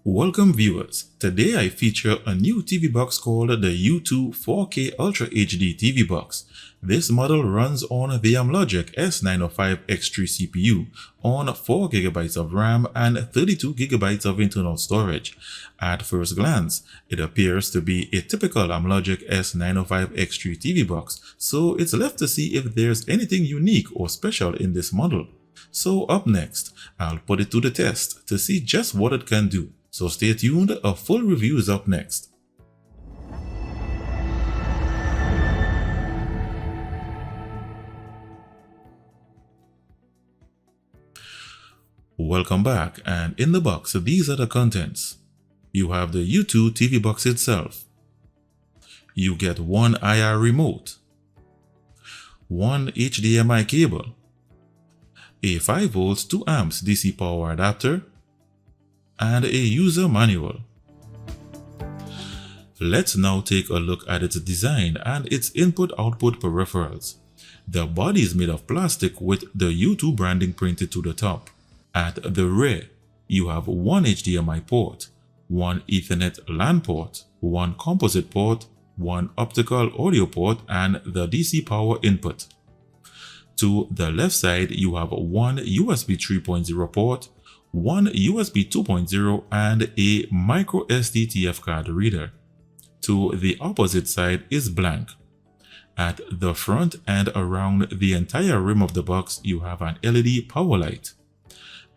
Welcome viewers, today I feature a new TV box called the U2 4K Ultra HD TV box. This model runs on the Amlogic S905X3 CPU on 4GB of RAM and 32GB of internal storage. At first glance, it appears to be a typical Amlogic S905X3 TV box, so it's left to see if there's anything unique or special in this model. So up next, I'll put it to the test to see just what it can do. So stay tuned, a full review is up next. Welcome back, and in the box these are the contents. You have the U2 TV box itself. You get one IR remote, one HDMI cable, a 5V 2 amps DC power adapter, and a user manual. Let's now take a look at its design and its input-output peripherals. The body is made of plastic with the U2 branding printed to the top. At the rear, you have one HDMI port, one Ethernet LAN port, one composite port, one optical audio port, and the DC power input. To the left side, you have one USB 3.0 port, one USB 2.0 and a micro SD TF card reader. To the opposite side is blank. At the front and around the entire rim of the box, you have an LED power light.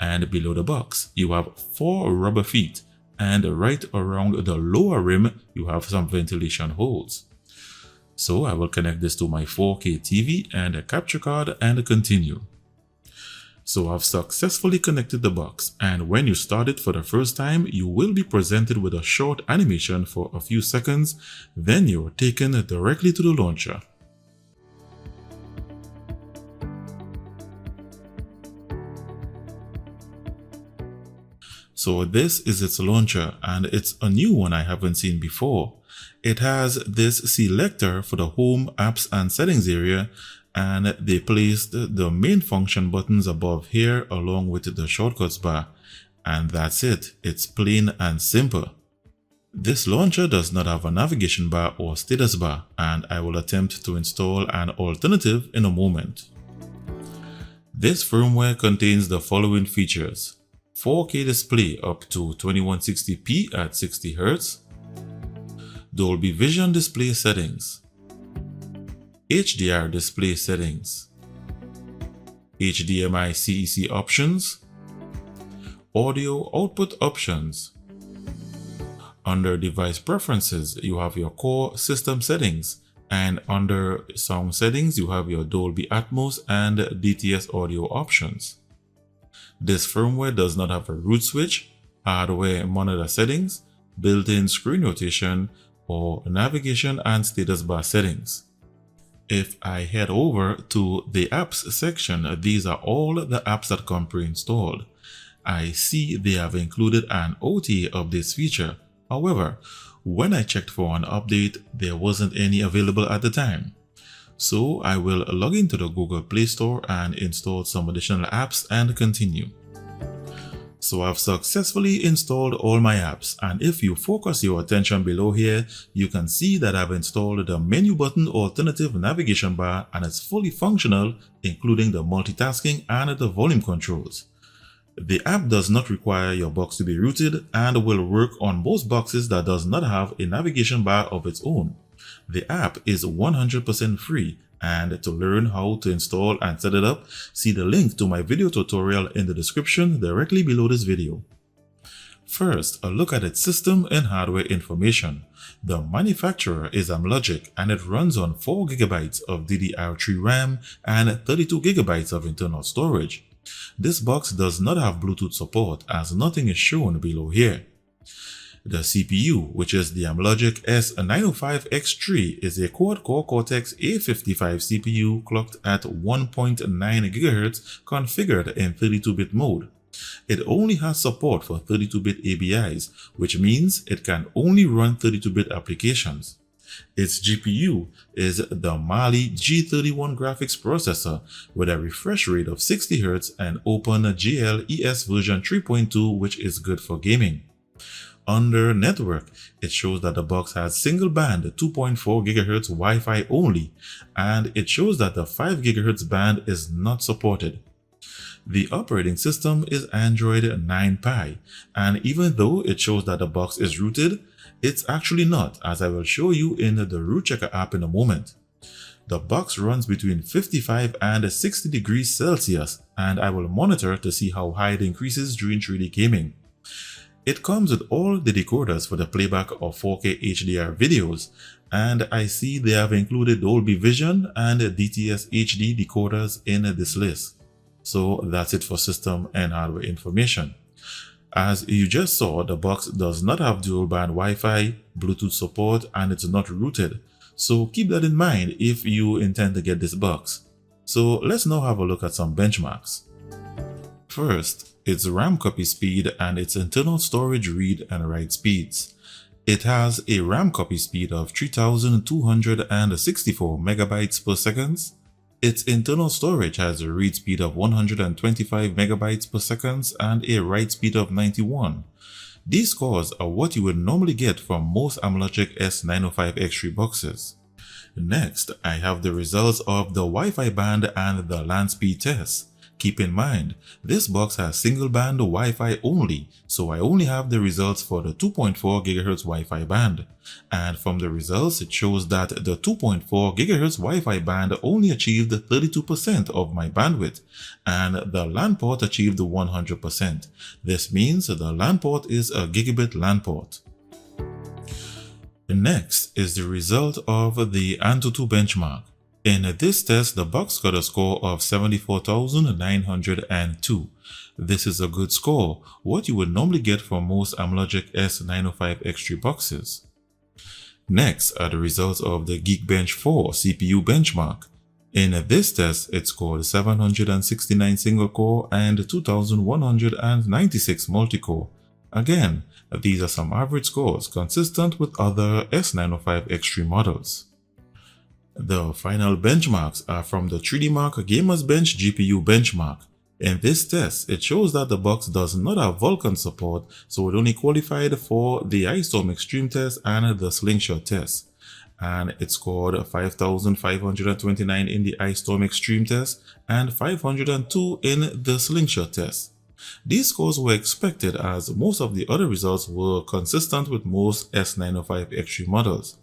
And below the box, you have 4 rubber feet, and right around the lower rim, you have some ventilation holes. So I will connect this to my 4K TV and a capture card and continue. So I've successfully connected the box, and when you start it for the first time, you will be presented with a short animation for a few seconds, then you're taken directly to the launcher. So this is its launcher, and it's a new one I haven't seen before. It has this selector for the home, apps and settings area, and they placed the main function buttons above here along with the shortcuts bar, and that's it. It's plain and simple. This launcher does not have a navigation bar or status bar, and I will attempt to install an alternative in a moment. This firmware contains the following features: 4K display up to 2160p at 60Hz, Dolby Vision display settings, HDR display settings, HDMI CEC options, audio output options. Under device preferences, you have your core system settings, and under sound settings, you have your Dolby Atmos and DTS audio options. This firmware does not have a root switch, hardware monitor settings, built-in screen rotation, or navigation and status bar settings. If I head over to the apps section, these are all the apps that come pre-installed. I see they have included an OTA updates feature. However, when I checked for an update, there wasn't any available at the time. So I will log into the Google Play Store and install some additional apps and continue. So I've successfully installed all my apps, and if you focus your attention below here, you can see that I've installed the menu button alternative navigation bar, and it's fully functional, including the multitasking and the volume controls. The app does not require your box to be rooted and will work on most boxes that does not have a navigation bar of its own. The app is 100% free, and to learn how to install and set it up, see the link to my video tutorial in the description directly below this video. First, a look at its system and hardware information. The manufacturer is Amlogic, and it runs on 4GB of DDR3 RAM and 32GB of internal storage. This box does not have Bluetooth support, as nothing is shown below here. The CPU, which is the Amlogic S905X3, is a quad-core Cortex A55 CPU clocked at 1.9 GHz configured in 32-bit mode. It only has support for 32-bit ABIs, which means it can only run 32-bit applications. Its GPU is the Mali G31 graphics processor with a refresh rate of 60Hz and OpenGL ES version 3.2, which is good for gaming. Under network, it shows that the box has single band 2.4 GHz Wi-Fi only, and it shows that the 5 GHz band is not supported. The operating system is Android 9 Pie, and even though it shows that the box is rooted, it's actually not, as I will show you in the Root Checker app in a moment. The box runs between 55 and 60 degrees Celsius, and I will monitor to see how high it increases during 3D gaming. It comes with all the decoders for the playback of 4K HDR videos, and I see they have included Dolby Vision and DTS HD decoders in this list. So that's it for system and hardware information. As you just saw, the box does not have dual band Wi-Fi, Bluetooth support, and it's not rooted. So keep that in mind if you intend to get this box. So let's now have a look at some benchmarks. First, its RAM copy speed and its internal storage read and write speeds. It has a RAM copy speed of 3264 megabytes per second. Its internal storage has a read speed of 125 megabytes per second and a write speed of 91. These scores are what you would normally get from most Amlogic S905X3 boxes. Next, I have the results of the Wi-Fi band and the LAN speed test. Keep in mind, this box has single band Wi-Fi only, so I only have the results for the 2.4 GHz Wi-Fi band. And from the results, it shows that the 2.4 GHz Wi-Fi band only achieved 32% of my bandwidth, and the LAN port achieved 100%. This means the LAN port is a gigabit LAN port. Next is the result of the AnTuTu benchmark. In this test, the box got a score of 74,902. This is a good score, what you would normally get from most Amlogic S905X3 boxes. Next are the results of the Geekbench 4 CPU benchmark. In this test, it scored 769 single core and 2,196 multi-core. Again, these are some average scores consistent with other S905X3 models. The final benchmarks are from the 3DMark GamersBench GPU benchmark. In this test, it shows that the box does not have Vulkan support, so it only qualified for the iStorm Extreme test and the Slingshot test. And it scored 5,529 in the iStorm Extreme test and 502 in the Slingshot test. These scores were expected as most of the other results were consistent with most S905X3 models.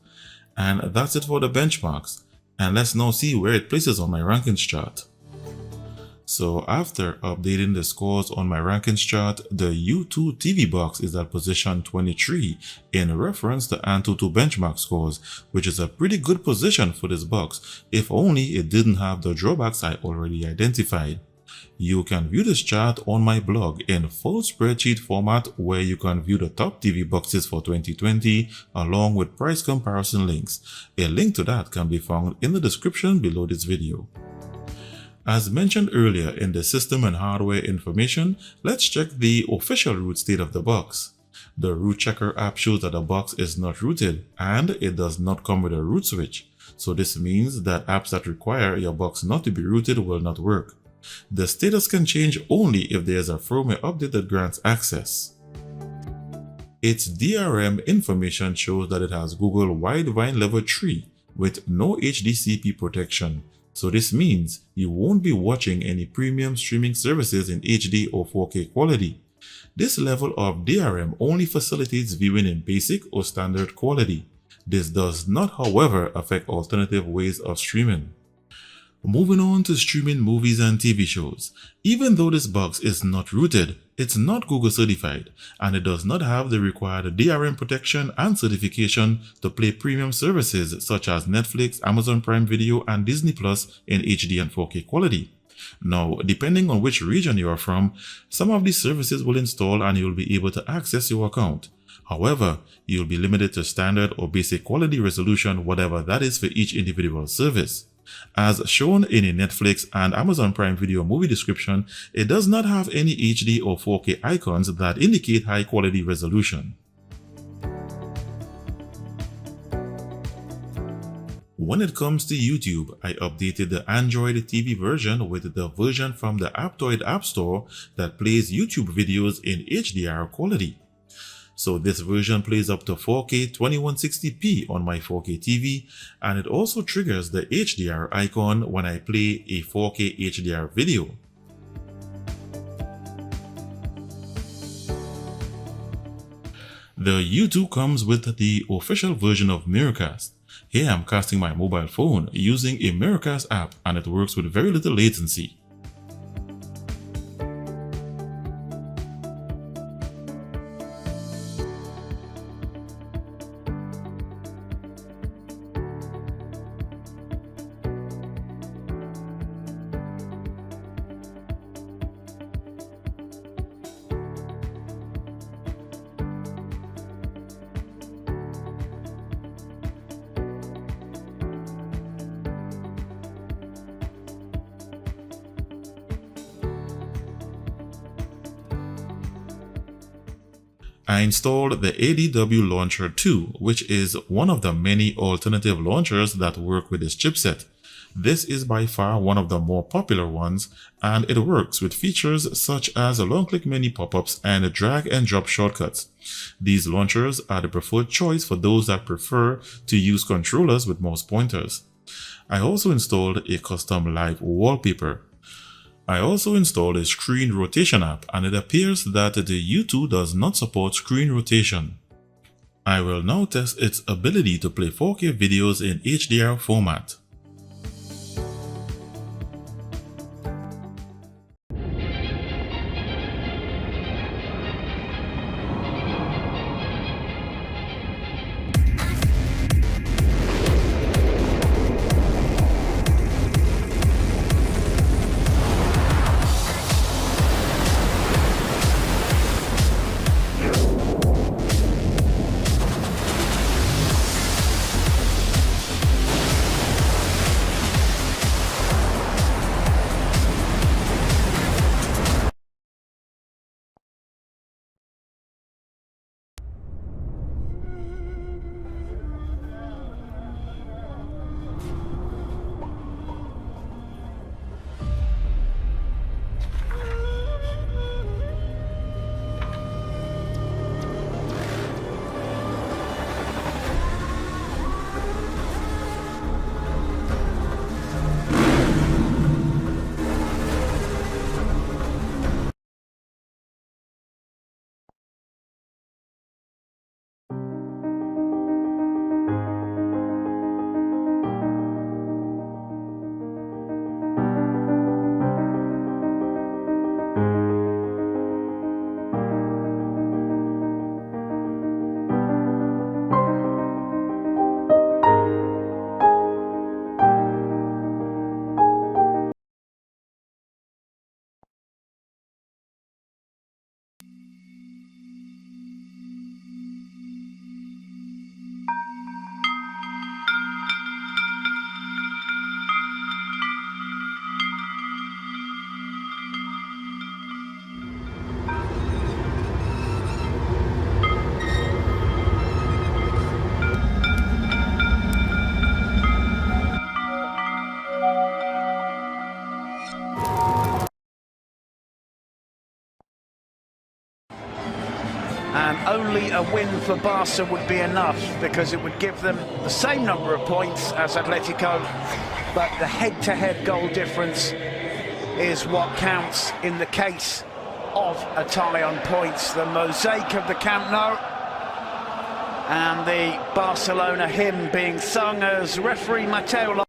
And that's it for the benchmarks, and let's now see where it places on my rankings chart. So after updating the scores on my rankings chart, the U2 TV box is at position 23 in reference to AnTuTu benchmark scores, which is a pretty good position for this box, if only it didn't have the drawbacks I already identified. You can view this chart on my blog in full spreadsheet format where you can view the top TV boxes for 2020 along with price comparison links. A link to that can be found in the description below this video. As mentioned earlier in the system and hardware information, let's check the official root state of the box. The Root Checker app shows that the box is not rooted and it does not come with a root switch. So this means that apps that require your box not to be rooted will not work. The status can change only if there is a firmware update that grants access. Its DRM information shows that it has Google Widevine Level 3 with no HDCP protection. So this means you won't be watching any premium streaming services in HD or 4K quality. This level of DRM only facilitates viewing in basic or standard quality. This does not, however, affect alternative ways of streaming. Moving on to streaming movies and TV shows. Even though this box is not rooted, it's not Google certified, and it does not have the required DRM protection and certification to play premium services such as Netflix, Amazon Prime Video, and Disney Plus in HD and 4K quality. Now, depending on which region you are from, some of these services will install and you'll be able to access your account. However, you'll be limited to standard or basic quality resolution, whatever that is for each individual service. As shown in a Netflix and Amazon Prime Video movie description, it does not have any HD or 4K icons that indicate high quality resolution. When it comes to YouTube, I updated the Android TV version with the version from the Aptoid App Store that plays YouTube videos in HDR quality. So this version plays up to 4K 2160p on my 4K TV, and it also triggers the HDR icon when I play a 4K HDR video. The U2 comes with the official version of Miracast. Here I'm casting my mobile phone using a Miracast app, and it works with very little latency. I installed the ADW Launcher 2, which is one of the many alternative launchers that work with this chipset. This is by far one of the more popular ones, and it works with features such as long-click menu pop-ups and drag and drop shortcuts. These launchers are the preferred choice for those that prefer to use controllers with mouse pointers. I also installed a custom live wallpaper. I also installed a screen rotation app, and it appears that the U2 does not support screen rotation. I will now test its ability to play 4K videos in HDR format. And only a win for Barca would be enough, because it would give them the same number of points as Atletico, but the head-to-head goal difference is what counts in the case of a tie on points. The mosaic of the Camp Nou and the Barcelona hymn being sung as referee Mateo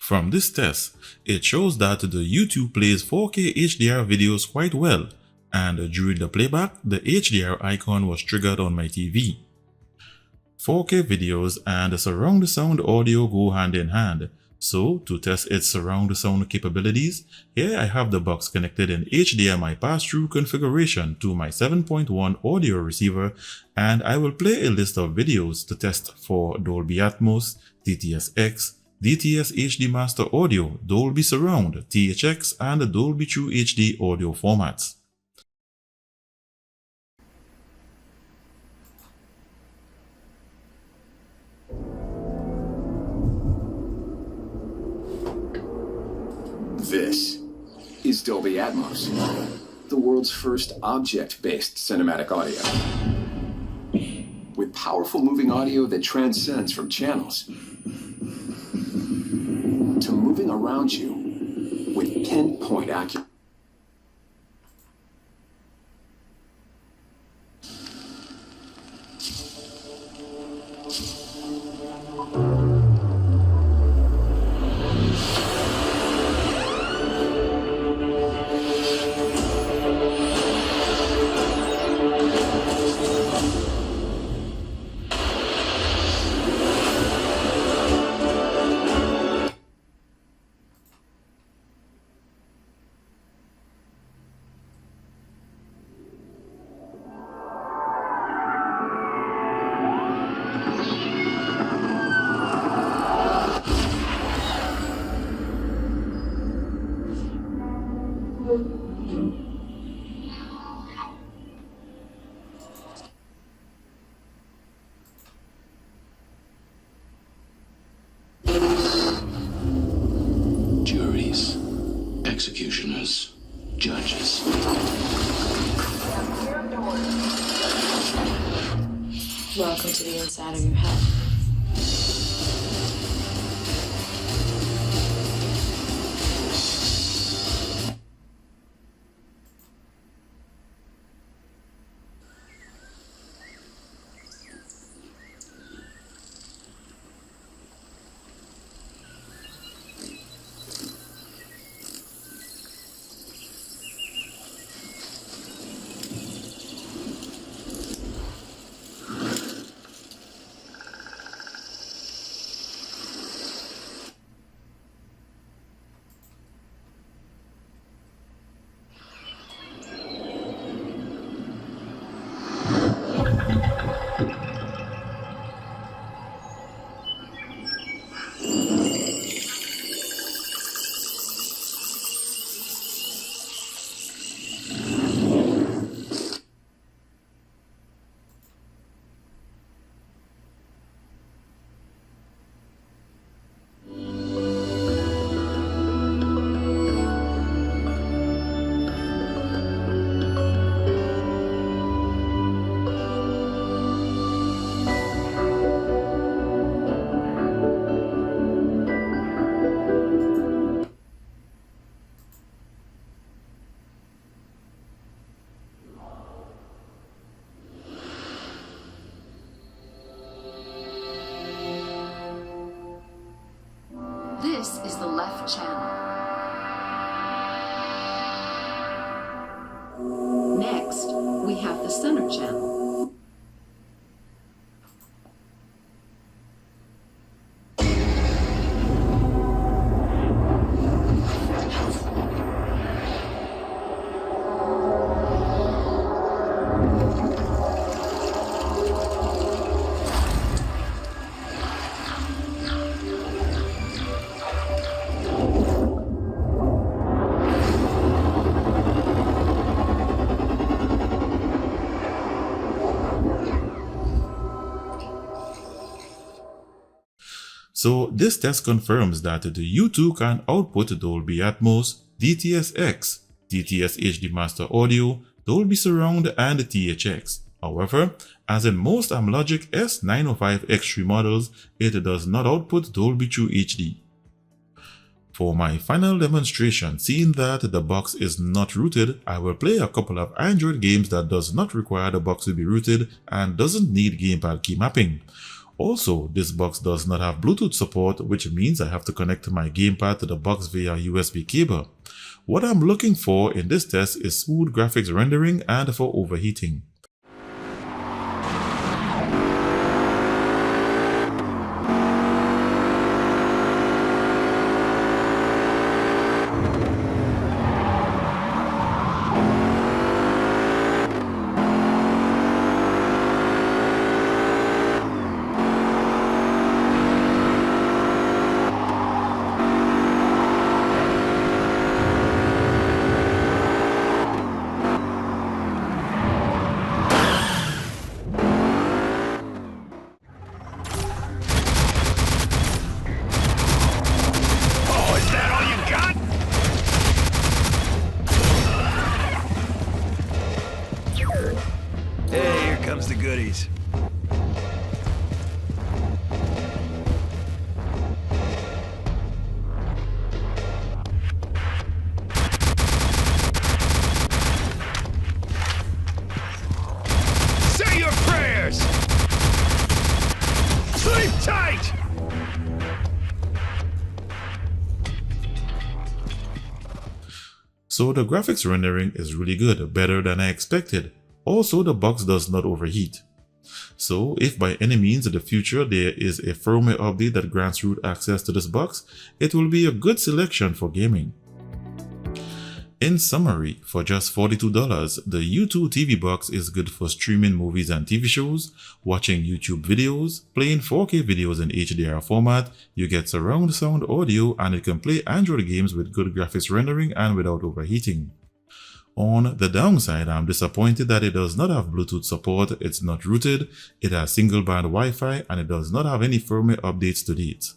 From this test, it shows that the YouTube plays 4K HDR videos quite well, and during the playback, the HDR icon was triggered on my TV. 4K videos and surround sound audio go hand in hand, so to test its surround sound capabilities, here I have the box connected in HDMI pass-through configuration to my 7.1 audio receiver, and I will play a list of videos to test for Dolby Atmos, DTS-X, DTS HD Master Audio, Dolby Surround, THX, and Dolby True HD audio formats. This is Dolby Atmos, the world's first object-based cinematic audio. With powerful moving audio that transcends from channels to moving around you with pinpoint accuracy. Juries, executioners, judges. Welcome to the inside of your head. This is the left channel. Next, we have the center channel. So this test confirms that the U2 can output Dolby Atmos, DTS-X, DTS HD Master Audio, Dolby Surround, and THX. However, as in most Amlogic S905X3 models, it does not output Dolby True HD. For my final demonstration, seeing that the box is not rooted, I will play a couple of Android games that does not require the box to be rooted and doesn't need gamepad key mapping. Also, this box does not have Bluetooth support, which means I have to connect my gamepad to the box via USB cable. What I'm looking for in this test is smooth graphics rendering and for overheating. Hey, here comes the goodies. Say your prayers! Sleep tight! So the graphics rendering is really good, better than I expected. Also, the box does not overheat. So if by any means in the future there is a firmware update that grants root access to this box, it will be a good selection for gaming. In summary, for just $42, the U2 TV box is good for streaming movies and TV shows, watching YouTube videos, playing 4K videos in HDR format, you get surround sound audio, and it can play Android games with good graphics rendering and without overheating. On the downside, I'm disappointed that it does not have Bluetooth support, it's not rooted, it has single band Wi-Fi, and it does not have any firmware updates to date.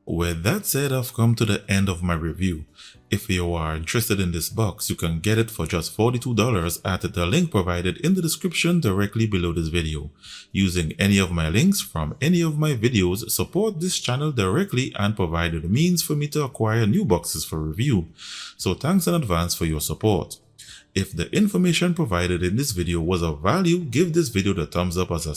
With that said, I've come to the end of my review. If you are interested in this box, you can get it for just $42 at the link provided in the description directly below this video. Using any of my links from any of my videos support this channel directly and provide the means for me to acquire new boxes for review. So thanks in advance for your support. If the information provided in this video was of value, give this video the thumbs up as a